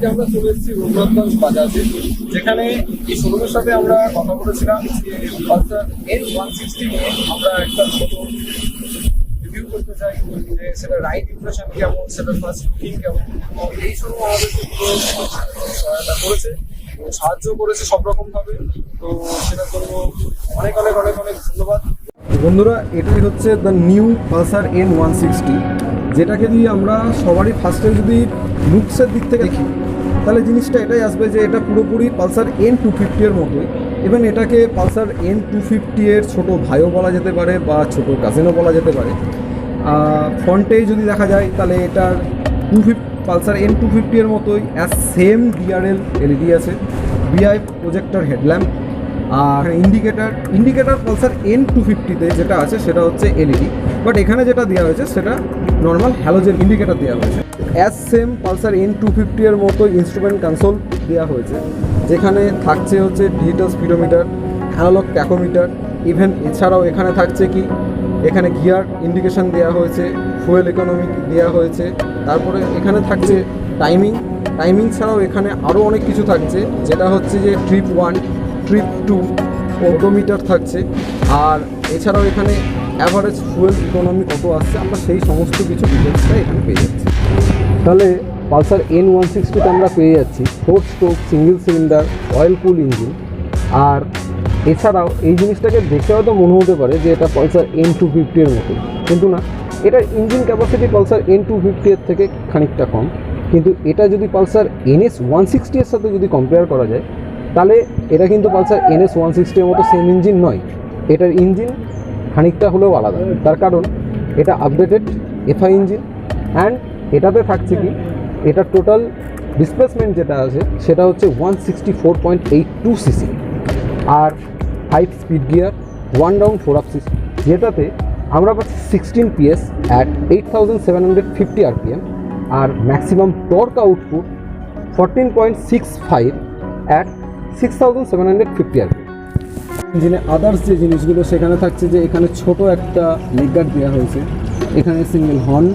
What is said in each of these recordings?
আজকে আমরা চলে এসেছি রঘুনাথগঞ্জ বাজাজে, যেখানে এই শোরুমের সাথে আমরা কথা বলেছিলাম যে পালসার N160 নিয়ে আমরা একটা ছোটো রিভিউ করতে চাই, যে সেটা রাইড ইমপ্রেশন কেমন, সেটা ফার্স্ট লুকিং কেমন। তো এই শোরুম আমাদেরকে পুরো সহায়তা করেছে, সাহায্য করেছে সব রকমভাবে। তো সেটার জন্য অনেক অনেক অনেক অনেক ধন্যবাদ। বন্ধুরা, এটাই হচ্ছে দ্য নিউ পালসার N160, যেটাকে দিয়ে আমরা সবারই ফার্স্টে যদি লুকসের দিক থেকে দেখি তাহলে জিনিসটা এটাই আসবে যে এটা পুরোপুরি পালসার N250 এর মতোই। ইভেন এটাকে পালসার N250 এর ছোটো ভাইও বলা যেতে পারে বা ছোটো কাজিনও বলা যেতে পারে। ফ্রন্টে যদি দেখা যায় তাহলে এটার পালসার N250 এর মতোই সেম DRL LED আছে, বিআই প্রজেক্টর হেডল্যাম্প, আর ইন্ডিকেটার পালসার N250-তে যেটা আছে সেটা হচ্ছে এলইডি, বাট এখানে যেটা দেওয়া হয়েছে সেটা নর্মাল হ্যালোজেন ইন্ডিকেটার দেওয়া হয়েছে। সেম পালসার N250 এর মতো ইনস্ট্রুমেন্ট কনসোল দেওয়া হয়েছে, যেখানে থাকছে হচ্ছে digital speedometer, analog tachometer. Even এছাড়াও এখানে থাকছে কি, এখানে গিয়ার ইন্ডিকেশন দেওয়া হয়েছে, ফুয়েল ইকোনমিক দেওয়া হয়েছে, তারপরে এখানে থাকছে টাইমিং ছাড়াও এখানে আরও অনেক কিছু থাকছে, যেটা হচ্ছে যে ট্রিপ 1, ট্রিপ 2 ওডোমিটার থাকছে। আর এছাড়াও এখানে অ্যাভারেজ ফুয়েল ইকোনমি কত আসছে আমরা সেই সমস্ত কিছু ডিটেলসটা এখানে পেয়ে যাচ্ছি। তাহলে পালসার N160-তে আমরা পেয়ে যাচ্ছি 4 stroke single cylinder oil cool engine. আর এছাড়াও এই জিনিসটাকে দেখে হয়তো মনে হতে পারে যে এটা পালসার N250 এর মতো, কিন্তু না, এটার ইঞ্জিন ক্যাপাসিটি পালসার N250 এর থেকে খানিকটা কম। কিন্তু এটা যদি পালসার NS160 এর সাথে যদি কম্পেয়ার করা যায় তাহলে এটা কিন্তু পালসার NS160 এর মতো সেম ইঞ্জিন নয়, এটার ইঞ্জিন খানিকটা হলেও আলাদা। তার কারণ এটা আপডেটেড FI ইঞ্জিন, অ্যান্ড এটাতে থাকছে কি, এটার টোটাল ডিসপ্লেসমেন্ট যেটা আছে সেটা হচ্ছে 164.82 সিসি, আর 5 speed gear, 1 down 4 up system, যেটাতে আমরা পাচ্ছি 16 PS অ্যাট 8750 RPM, আর maximum torque output 14.65 at 6750 RPM। ইঞ্জিনে আদার্স যে জিনিসগুলো সেখানে থাকছে যে এখানে ছোট একটা লেগ গার্ড দেওয়া হয়েছে, এখানে সিঙ্গেল হর্ন,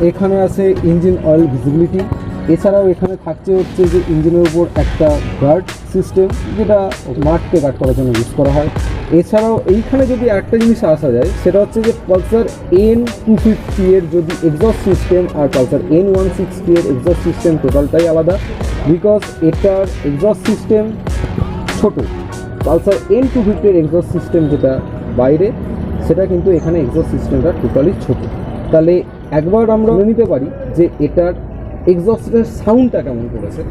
এখানে আছে ইঞ্জিন অয়েল ভিজিবিলিটি। এছাড়াও এখানে থাকছে হচ্ছে যে ইঞ্জিনের উপর একটা গার্ড সিস্টেম, যেটা মাঠকে গার্ড করার জন্য ইউজ করা হয়। এছাড়াও এইখানে যদি একটা জিনিস আসা যায় সেটা হচ্ছে যে পালসার N250 এর যদি এক্সস্ট সিস্টেম আর পালসার N160 এর এক্সস্ট সিস্টেম টোটালটাই আলাদা, বিকজ এটার এক্সস্ট সিস্টেম ছোটো। পালসার N250 এর এক্সস্ট সিস্টেম যেটা বাইরে, সেটা কিন্তু এখানে এক্সস্ট সিস্টেমটা টোটালি ছোটো। তাহলে একবার আমরা নিতে পারি যে এটার এক্সস্টের সাউন্ডটা কেমন করেছে।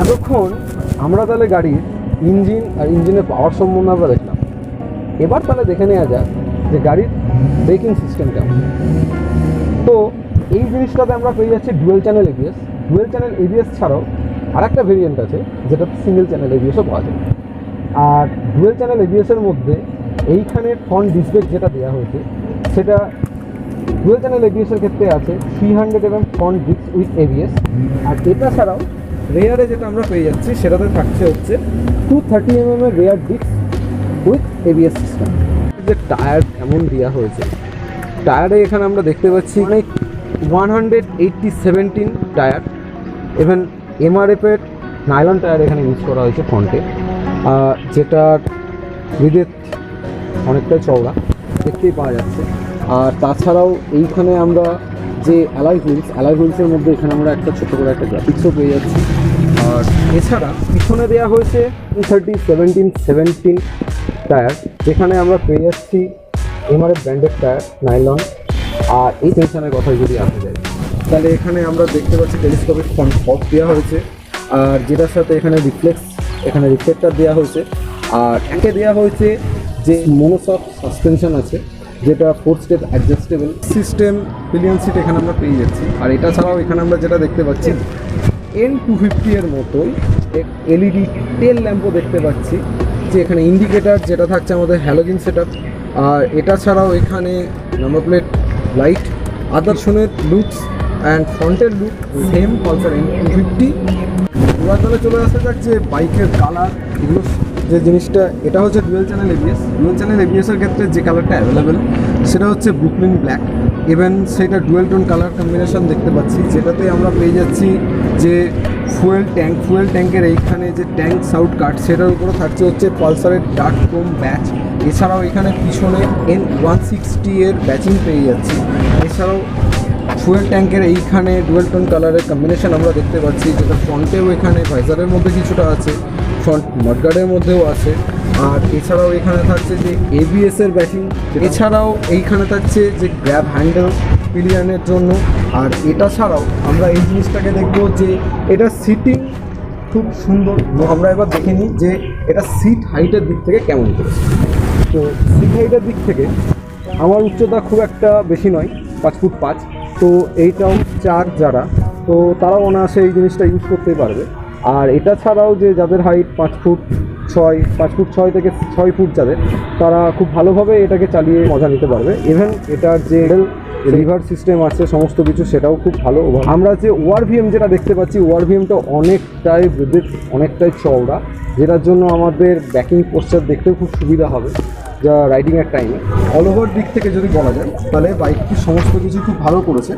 এতক্ষণ আমরা তাহলে গাড়ির ইঞ্জিন আর ইঞ্জিনের পাওয়ার সম্বন্ধে আমরা দেখলাম, এবার তাহলে দেখে নেওয়া যাক যে গাড়ির ব্রেকিং সিস্টেম কেমন। তো এই জিনিসটাতে আমরা পেয়ে যাচ্ছি dual channel ABS। Dual channel ABS ছাড়াও আর একটা ভেরিয়েন্ট আছে যেটা সিঙ্গেল চ্যানেল ABSও পাওয়া যায়। আর ডুয়েল চ্যানেল ABS-এর মধ্যে এইখানে ফ্রন্ট ডিস্ক ব্রেক যেটা দেওয়া হয়েছে সেটা ডুয়েল চ্যানেল ABS-এর ক্ষেত্রে আছে 300 mm front disk with ABS। আর এটা ছাড়াও রেয়ারে যেটা আমরা পেয়ে যাচ্ছি সেটাতে থাকছে হচ্ছে 230 mm এর rare disk with ABS system. যে টায়ার কেমন দেওয়া হয়েছে, টায়ারে এখানে আমরা দেখতে পাচ্ছি অনেক 180/17 টায়ার, ইভেন MRF-এর নাইলন টায়ার এখানে ইউজ করা হয়েছে ফ্রন্টে, যেটার উইডথ অনেকটাই চওড়া দেখতেই পাওয়া যাচ্ছে। আর তাছাড়াও এইখানে আমরা যে অ্যালয় হুইলসের মধ্যে এখানে আমরা একটা ছোটো করে একটা গ্রাফিক্সও পেয়ে যাচ্ছি। আর এছাড়া পিছনে দেওয়া হয়েছে 230/17 টায়ার, যেখানে আমরা পেয়ে যাচ্ছি MRF ব্র্যান্ডেড টায়ার নাইলন। আর এই টেনশনের কথায় যদি আসা যায় তাহলে এখানে আমরা দেখতে পাচ্ছি টেলিস্কোপিক ফ্রন্ট ফগ দেওয়া হয়েছে, আর যেটার সাথে এখানে রিফ্লেক্টার দেওয়া হয়েছে। আর একে দেওয়া হয়েছে যে মনোসক সাসপেনশন আছে, যেটা 4 step adjustable system pillion seat এখানে আমরা পেয়ে যাচ্ছি। আর এটা ছাড়াও এখানে আমরা যেটা দেখতে পাচ্ছি N250 এর মতোই LED টেল ল্যাম্পও দেখতে পাচ্ছি, যে এখানে ইন্ডিকেটার যেটা থাকছে আমাদের হ্যালোজেন সেটআপ। আর এটা ছাড়াও এখানে নাম্বার প্লেট লাইট, আদার্শনের লুকস অ্যান্ড ফ্রন্টের লুক সেম পালসার N250। এবার তাহলে চলে আসা যাক যে বাইকের কালার, এগুলো যে জিনিসটা, এটা হচ্ছে dual channel ABS. Dual channel এবিএসের ক্ষেত্রে যে কালারটা অ্যাভেলেবেল সেটা হচ্ছে ব্রুকলিন ব্ল্যাক। ইভেন সেটা ডুয়েল টোন কালার কম্বিনেশন দেখতে পাচ্ছি, যেটাতে আমরা পেয়ে যাচ্ছি যে ফুয়েল ট্যাঙ্কের এইখানে যে ট্যাঙ্ক সাউট কাট, সেটার উপরে থাকছে হচ্ছে পালসারের ডার্ক ক্রোম ব্যাচ। এছাড়াও এখানে পিছনে N160 এর ব্যাচিং পেয়ে যাচ্ছি। এছাড়াও ফুয়েল ট্যাঙ্কের এইখানে ডুয়েল টোন কালারের কম্বিনেশন আমরা দেখতে পাচ্ছি, যেটা ফ্রন্টেও এখানে ভাইজারের মধ্যে কিছুটা আছে, ফ্রন্ট মাডগার্ডের মধ্যেও আছে। আর এছাড়াও এখানে থাকছে যে ABS এর ব্যাচিং, এছাড়াও এইখানে থাকছে যে গ্র্যাব হ্যান্ডেল পিলিয়নের জন্য। আর এটা ছাড়াও আমরা এই জিনিসটাকে দেখবো যে এটা সিটিং খুব সুন্দর। আমরা এবার দেখে নিই যে এটা সিট হাইটের দিক থেকে কেমন করেছে। তো সিট হাইটের দিক থেকে আমার উচ্চতা খুব একটা বেশি নয়, 5 ফুট 5। তো এইটাও 4 যারা, তো তারাও অনায়াসে এই জিনিসটা ইউজ করতেই পারবে। আর এটা ছাড়াও যে যাদের হাইট 5 ফুট 6 থেকে 6 ফুট যাদের, তারা খুব ভালোভাবে এটাকে চালিয়ে মজা নিতে পারবে। ইভেন এটার যে রিভার সিস্টেম আছে সমস্ত কিছু, সেটাও খুব ভালো। আমরা যে ORVM যেটা দেখতে পাচ্ছি, ORVMটা অনেকটাই বৃদ্ধি, অনেকটাই চওড়া, যেটার জন্য আমাদের ব্যাকিং পোস্টার দেখতেও খুব সুবিধা হবে যা রাইডিংয়ের টাইমে। অল ওভার দিক থেকে যদি বলা যায় তাহলে বাইকটি সমস্ত কিছু খুব ভালো করেছে।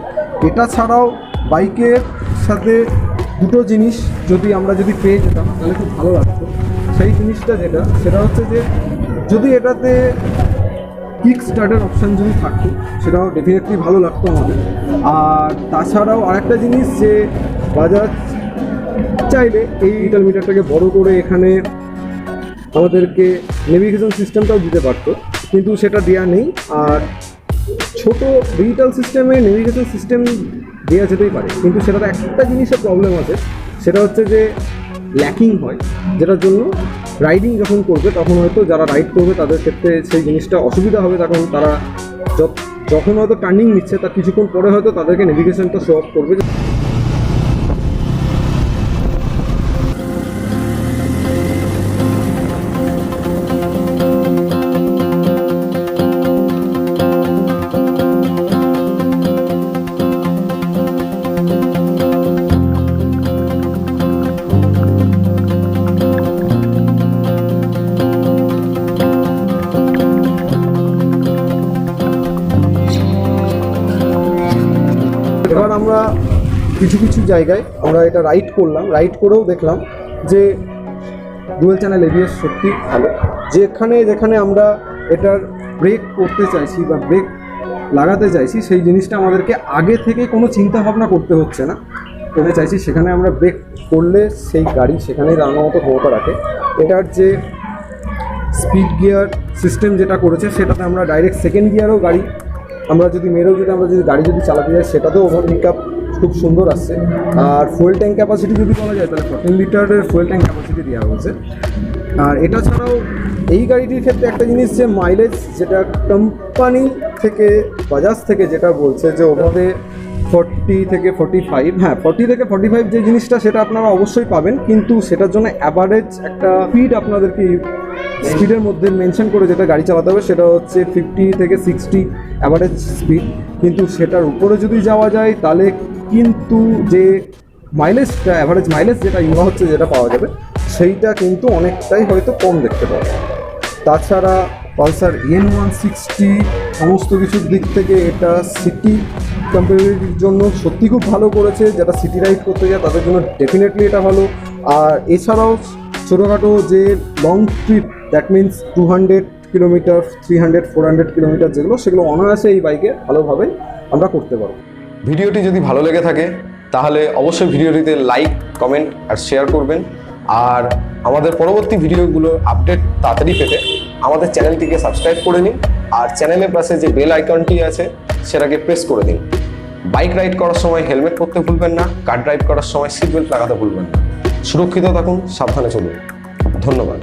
এটা ছাড়াও বাইকের সাথে দুটো জিনিস আমরা যদি পেয়ে যেতাম তাহলে খুব ভালো লাগতো। সেই জিনিসটা সেটা হচ্ছে যে যদি এটাতে কিক স্টার্টের অপশান যদি থাকতো, সেটাও ডেফিনেটলি ভালো লাগতো আমাদের। আর তাছাড়াও আরেকটা জিনিস যে বাজাজ চাইলে এই ডিজিটাল মিটারটাকে বড় করে এখানে আমাদেরকে নেভিগেশন সিস্টেমটাও দিতে পারতো, কিন্তু সেটা দেওয়া নেই। আর ছোট ডিজিটাল সিস্টেমে নেভিগেশন সিস্টেম দেওয়া যেতেই পারে, কিন্তু সেটার একটা জিনিসের প্রবলেম আছে, সেটা হচ্ছে যে ল্যাকিং হয়, যেটার জন্য রাইডিং যখন করবে তখন হয়তো যারা রাইড করবে তাদের ক্ষেত্রে সেই জিনিসটা অসুবিধা হবে। তখন তারা যখন হয়তো টার্নিং নিচ্ছে তার কিছুক্ষণ পরে হয়তো তাদেরকে নেভিগেশনটা শো অফ করবে। এবার আমরা কিছু জায়গায় আমরা এটা রাইড করলাম, রাইড করেও দেখলাম যে ডুয়েল চ্যানেল এবিএস সত্যি ভালো। যেখানে আমরা এটার ব্রেক করতে চাইছি বা ব্রেক লাগাতে চাইছি, সেই জিনিসটা আমাদেরকে আগে থেকে কোনো চিন্তা ভাবনা করতে হচ্ছে না। করতে চাইছি সেখানে আমরা ব্রেক করলে সেই গাড়ি সেখানেই দাঁড়ানোর মতো ক্ষমতা রাখে। এটার যে স্পিড গিয়ার সিস্টেম যেটা করেছে, সেটাতে আমরা ডাইরেক্ট সেকেন্ড গিয়ারও গাড়ি আমরা যদি গাড়ি চালাতে যাই, সেটাতেও ওভার পিকআপ খুব সুন্দর আসছে। আর ফুয়েল ট্যাঙ্ক ক্যাপাসিটি যদি বলা যায় তাহলে 14 লিটারের ফুয়েল ট্যাঙ্ক ক্যাপাসিটি দেওয়া হয়েছে। আর এটা ছাড়াও এই গাড়িটির ক্ষেত্রে একটা জিনিস যে মাইলেজ, যেটা কোম্পানি থেকে বাজাজ থেকে যেটা বলছে যে ওভাবে 40 থেকে 45, 40 থেকে 45 যে জিনিসটা সেটা আপনারা অবশ্যই পাবেন, কিন্তু সেটার জন্য অ্যাভারেজ একটা স্পিড আপনাদেরকে স্পিডের মধ্যে মেনশন করে যেটা গাড়ি চালাতে হবে, সেটা হচ্ছে 50 থেকে 60 অ্যাভারেজ স্পিড। কিন্তু সেটার উপরে যদি যাওয়া যায় তাহলে কিন্তু যে মাইলেজটা, অ্যাভারেজ মাইলেজ যেটা যেটা পাওয়া যাবে, সেইটা কিন্তু অনেকটাই হয়তো কম দেখতে পাবে। তাছাড়া পালসার N160 সমস্ত কিছুর দিক থেকে এটা সিটি কম্পারেটিভ জন্য সত্যি খুব ভালো করেছে। যারা সিটি রাইড করতে যায় তাদের জন্য ডেফিনেটলি এটা ভালো। আর এছাড়াও ছোটোখাটো যে long trip, that means 200 kilometre, 300, 400 kilometre সেগুলো অনায়াসে এই বাইকে ভালোভাবে আমরা করতে পারবো। ভিডিওটি যদি ভালো লেগে থাকে তাহলে অবশ্যই ভিডিওটিতে লাইক, কমেন্ট আর শেয়ার করবেন। আর আমাদের পরবর্তী ভিডিওগুলোর আপডেট তাড়াতাড়ি পেতে আমাদের চ্যানেলটিকে সাবস্ক্রাইব করে নিন। আর চ্যানেলের পাশে যে বেল আইকনটি আছে সেটাকে প্রেস করে দিন। বাইক রাইড করার সময় হেলমেট পরতে ভুলবেন না, কার ড্রাইভ করার সময় সিট বেল্ট লাগাতে ভুলবেন না। সুরক্ষিত থাকুন, সাবধানে চলুন। ধন্যবাদ।